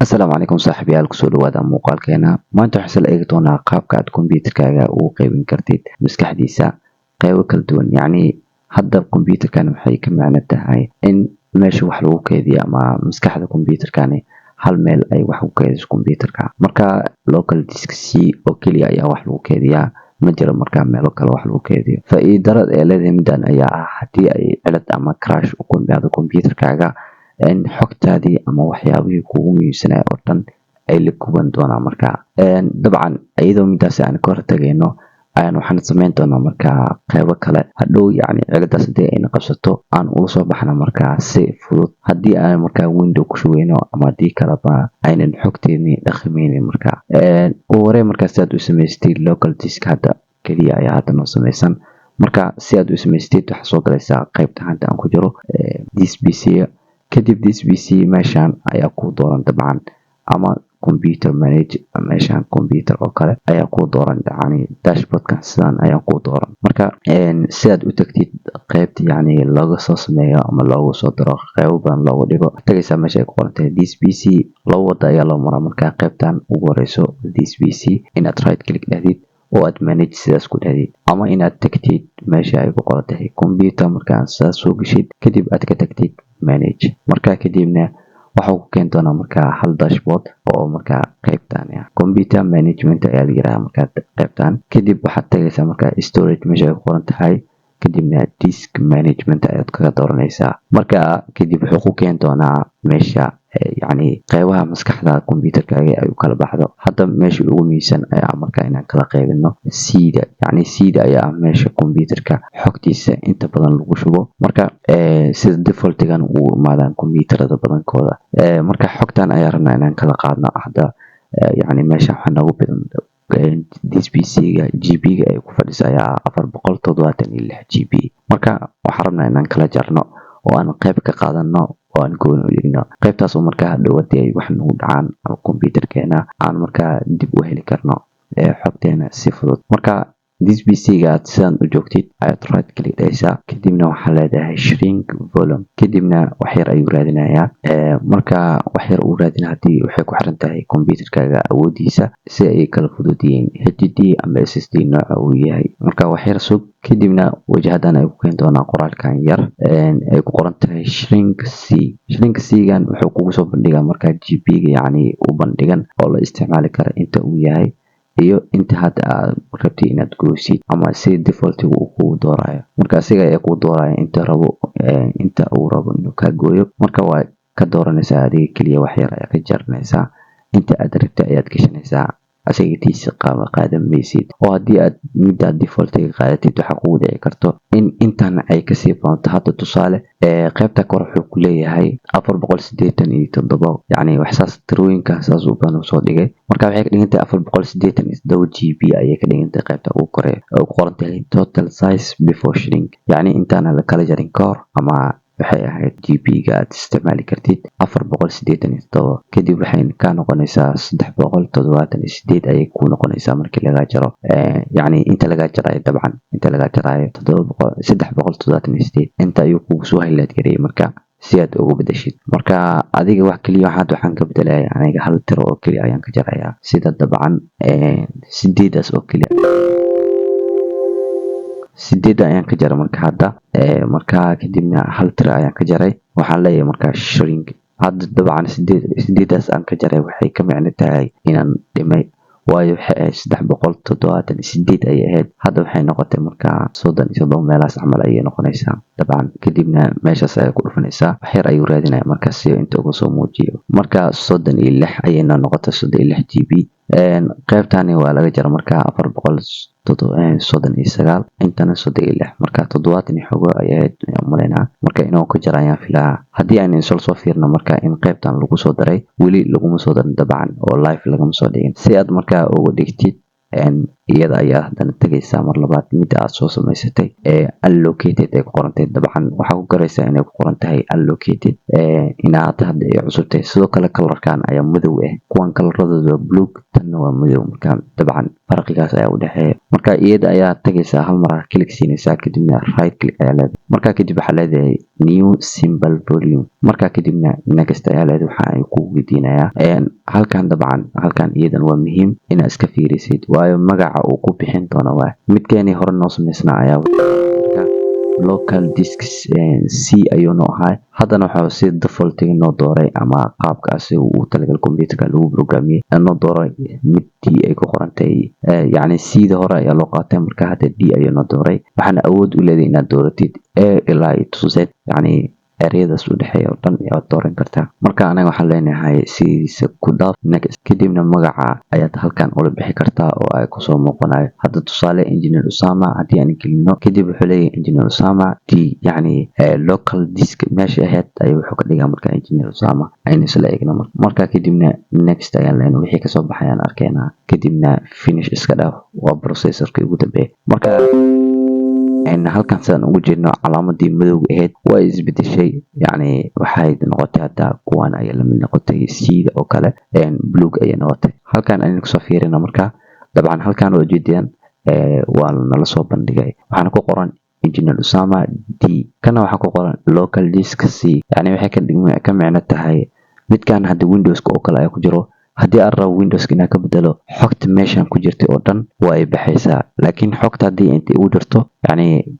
Asalaamu calaykum saaxiibayaal kusoo dhawaada muuqaalkeena. Maanta waxaan isla eegi doonaa qaabka aad kombiyuutarkaaga ugu qaybin kartid maskaxdiisa qaybo kala duwan. Yacni hadda kombiyuutarkan waxay ka macno tahay in meesha wax lagu keydiyo ama maskaxda kombiyuutarkani hal meel ay wax ku keydiso kombiyuutarka. Marka local disk C oo keliya ayaa wax lagu keydiyaa, ma jiro markaa meelo kale wax lagu keydiyo. Faa'iidada ee leedahay midaan ayaa ah haddii ay cilad ama crash u yimaado kombiyuutarkaaga, xogtaadii ama waxyaabihii kugu muhiimsanaa oo dhan ay la guban doonaan. Markaa dabcan iyadoo midaas aan ka hortagayno waxaan samayn doonaa markaa qaybo kale hadhow, yacni ciladaas haddii ayna qabsato aan ula soo baxna markaa si fudud haddii aan markaa window ku shugayno ama haddii kaleba aynan xogteedii dhaqmaynin. Markaa ugu horreyn markaa si aad u samaystid local disk hadda keliya ayaa hadda noo samaysan. Marka si aad u samaystid waxaa soo galaysaa qaybta hadda aan ku jiro this PC. kadib this PC meeshaan ayaa ku dooran dabcan, ama computer manage meeshaan computer oo kale ayaa ku dooran, yacni dashboardkan sidaan ayaa ku dooran. Marka si aad u tagtid qaybta yacni looga soo sameeyo ama loogu soo daro qaybo badan loogu dhigo, tagaysaa meesha ay ku qoran tahay this PC. laba wada ayaa loo maraa. Marka qaybtan ugu horeyso this PC inaad right click dhahdid oo aad manage sidaas ku dhahdid, ama inaad tagtid meesha ay ku qoran tahay computer. markaa sidaas soo gashid kadib aad ka tagtid manage. markaa kadibna waxa uu keeni doonaa markaa hal dashboard oo markaa qaybtan computer management ayaa la yiraahdaa. markaa qaybtan kadib waxaad tagaysaa markaa storage meesha ay ku qoran tahay, kadibna disk management ayaad kaga dooranaysaa. markaa kadib wuxuu ku keeni doonaa meesha yacni qaybaha maskaxda kombiyuutarkaaga ay u kala baxdo. hadda meesha ugu muhiimsan ayaa markaa inaan kala qaybino C-da. yacni C-da ayaa meesha kombiyuutarka xogtiisa inta badan lagu shubo. marka sida defaultigan uu imaadaan kombiyuutarada badankooda. marka xogtan ayaa rabnaa inaan kala qaadno. hadda yacni meesha waxaa noogu badan this PC-ga GB-ga ay ku fadhiso ayaa 476 GB. marka waxaan rabnaa inaan kala jarno oo aan qayb ka qaadano oo aan gooni u dhigno. qaybtaas oo markaa hadhow haddii ay wax nagu dhacaan ama kombiyuutarkeena aan markaa dib u heli karno xogteena si fudud. marka this PC-ga aad sidaan u joogtid ayaad right click dhahaysaa, kadibna waxaa leedahay shrink volume, kadibna wax yar ayuu raadinayaa. marka wax yar uu raadina haddii waxay ku xiran tahay kombiyuutarkaaga awoodiisa si ay kala fudud yihiin, HDD ama SSD nooca uu yahay. marka wax yar sug kadibna wajahadan ay ku keeni doonaa qoraalkan yar ay ku qoran tahay shrink C. shrink C-gan wuxuu kugu soo bandhigaa markaa GB-ga yacni u bandhigan oo la isticmaali kara inta uu yahay iyo inta hadda aad rabtid inaad gooysid ama si defaultiga uu kugu doorayo. marka asiga ayaa kugu dooraya inta uu rabo inuu ka gooyo. marka waa ka dooranaysaa adiga keliya, wax yar ayaa ka jaranaysaa, inta aad rabtid ayaad gashanaysaa. asiga tiisa qaadan maysid. oo haddii aad midda defaultiga qaadatid waxaa kugu dhici karto in intan ay kasii badanto. hadda tusaale qaybta kore wuxuu ku leeyahay 487, yacni waxsaas tirooyinka saas u badan soo dhigay. marka waxay ka dhigan tahay 487 GB ayay ka dhigan tahay qaybta ugu kore oo ku qoran tahay total size before shrink, yacni intaana la kala jarin ka hor ama waxay ahayd GB-ga aad isticmaali kartid 487. kadib waxay ka noqonaysaa 378 ayay ku noqonaysaa markii laga jaro yacni inta laga jarayo dabcan inta laga jarayo 378 inta ayuu kugu soo highlight gareeyay marka si aad ugu bedeshid. marka adiga wax kaliya waxaan ka bedelayaa aniga hal tiro oo kaliya ayaan ka jarayaa, sida dabcan 8daas oo kaliya 8 ayaan ka jaray. marka hadda marka kadibna hal tiro ayaan ka jaray. waxaan leeyahay markaa shrink. hadda dabcan 8daas aan ka jaray waxay ka macno tahay inaan dhimay, waayo waxay ahayd 378 ayay ahayd. hadda waxay noqotay markaa 37 meelahaas camal ayay noqonaysaa dabcan. kadibna meeshaas ayaa ku dhufanaysaa, wax yar ayuu raadinaya markaas si inta uga soo muujiyo. marka 36 ayayna noqotay 36 GB. qaybtani waa laga jara markaa 439 intana 36. marka 70 xogo ayay umaleynaa marka inuu ka jara ayaan filaa. haddii aan soo fiirno marka in qaybtan lagu soo daray, weli laguma soo darin dabcan oo live lagama soo dhigin. si aad markaa uga dhigtid iyada ayaa haddana tegaysaa mar labaad midda aad soo samaysatay allocated ay ku qorantay. dabcan waxaa ku garaysaa inay ku qoran tahay allocated inaad hadda ay cusubtay. sidoo kale kalarkan ayaa madow kuwan kalaradooda waa buluug, tanna waa madow. marka dabcan farqigaas ayaa u dhexeeya. marka iyada ayaa tegaysaa hal mar click siinaysaa, kadibna right click ayaa leedahay. marka kadib waxaa leedahay new symbol volume. marka kadibna next ayaa leedahay. waxa ay ku weydiinayaa halkan dabcan halkan iyadan waa muhiim inaad iska fiirisid, waayo magaca uu ku bixin doono waa midkeeni hore noo samaysnaa ayaa local disk C ayuu noo ahaa. haddana waxa si defaultiga noo dooray ama qaabka asiga uu talagal computerka lagu programiyay noo dooray mid D ay ku qorantay, yacni C da hore ayaa loo qaatay. marka hadda D ayuu noo dooray. waxaana awood u leedahay inaad dooratid A ilaa to Z, yacni ereyadaas u dhexeeya oo dhan ayaad dooran kartaa. marka anaga waxaan leenahay sidiisa ku dhaaf next, kadibna magaca ayaad halkan ula bixi kartaa oo ay kusoo muuqanayo. hadda tusaale engineer Usama haddii aan gelino, kadib wuxuu leeyahay engineer Usama D, yacni local disk meesha ahayd ayuu wuxuu ka dhigaa marka engineer Usama aynu isla eegno. marka kadibna next ayaan leenahay, wixii kasoo baxayaan arkaynaa. kadibna finish iska dhaaf, waa processorka ugu dambeeya. marka halkan sidaan ugu jeedno calaamadii madowga ahayd waa isbedeshay, yacni waxay noqotay hadda kuwan ayaa lamid noqotay C oo kale buluug ayay noqotay. halkan aynu kasoo fiirina. marka dabcan halkan waa ujeedaan waa nala soo bandhigay, waxaana ku qoran engineer Usama D, kana waxaa ku qoran local disk C. yacni waxay ka micno tahay midkan hadda Windowska oo kale ayaa ku jiro. haddii aan rabo Windowska inaan ka bedelo, xogta meeshan ku jirtay oo dhan waa ay baxaysaa. laakiin xogta haddii inta ugu jirto, yacni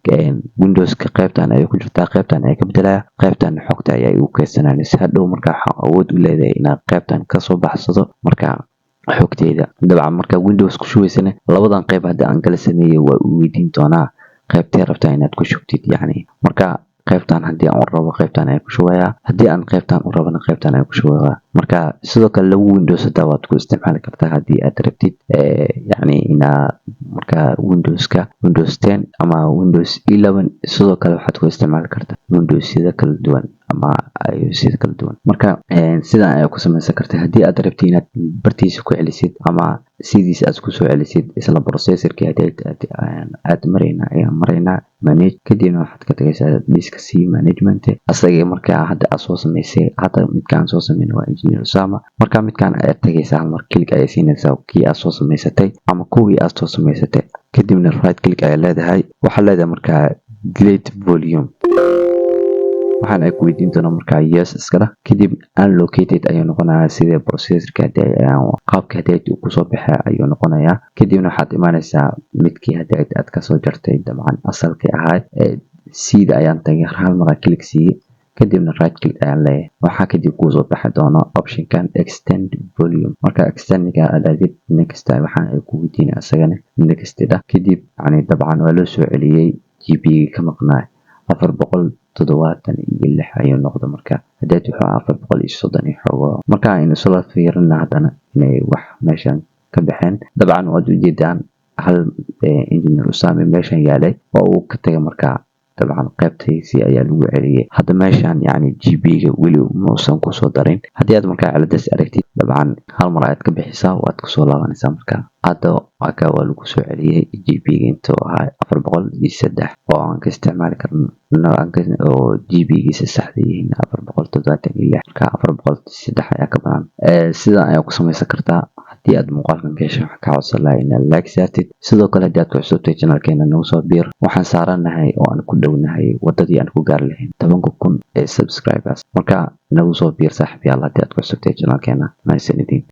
Windowska qaybtan ayay ku jirtaa, qaybtan ayaa ka bedelaya, qaybtan xogta ayaa igu kaydsanaysa. hadhow marka waxaan awood u leedahay inaad qaybtan kasoo baxsado marka xogteeda. dabcan marka Windows ku shubaysana labadan qayb hadda aan kala sameeyay waa u weydiin doonaa qaybtee rabtaa inaad ku shubtid. yacni marka qaybtan haddii aan u rabo qaybtan ayaan ku shubayaa, haddii aan qaybtan u rabana qaybtan ayaan ku shubayaa. marka sidoo kale laba Windows hadda waad ku isticmaali kartaa haddii aad rabtid, yacni inaad marka Windowska Windows 10 ama Windows 11 sidoo kale waxaad ku isticmaali kartaa Windowsyada kala duwan ama iOSyada kala duwan. marka sidaan ayaa ku samaysan kartaa haddii aad rabtid inaad bartiisa ku celisid ama sidiisa aad ku soo celisid. isla processorkii aad maraynaa manage, kadibna waxaad ka tagaysaa disk C management. asaga markaa hadda aad soo samaysay, hadda midkaan soo sameyn waa engineer Usama. marka midkaan ayaad tagaysaa hal mar click ayay siinaysaa kii aad soo samaysatay ama kuwii aad soo samaysatay. kadibna right click ayaa leedahay. waxaa leedahay markaa delete volume. waxaan ay ku weydiin doonaa markaa yes iska dhah. kadib unlocated ayuu noqonayaa sida processorka qaabka hadda uu kusoo baxay ayuu noqonayaa. kadibna waxaad imaanaysaa midkii hadda aad kasoo jartay dabcan asalkii ahaa C da ayaan tagay hal mar click siiyay, kadibna right click ayaan leeyahay. waxaa kadib kuusoo baxi doono optionkan extend volume. marka extendga aad aadid next waxaan ay ku weydiinaya isagana next dhah. kadib yacni dabcan waa loo soo celiyay GB ka maqnaa 476 ayuu noqdo. marka hadda wuxuu 430 iyo xogo. marka aynu isla fiirina haddana inay wax meeshan ka baxeen. dabcan waad ujeedaan hal engineer Usama meeshan yaalay waa uu ka tagay. marka dabcan qaybtaysi ayaa lagu celiyay. hadda meeshan yacni GB-ga weli muusan kusoo darin. haddii aad markaa ciladaas aragtid, dabcan hal mar ayaad ka bixisaa waad kusoo laabanaysaa. marka hadda waa lagu soo celiyay GB-ga intuu ahaa 403 oo aan ka isticmaali karno oo GB-giisa saxda yihiin 476. marka 403 ayaa ka badan. sidan ayaa ku samaysan kartaa. haddii aad muuqaalkan ka heshay waxaan kaa codsan lahaa inaad like saartid. sidoo kale haddii aad ku cusubtay channelkeena nagu soo biir. waxaan saaranahay oo aan ku dhownahay wadadii aan ku gaari lahayn 10,000 subscribers. marka nagu soo biir saaxiibayaal haddii aad ku cusubtay channelkeena. mahadsanidin.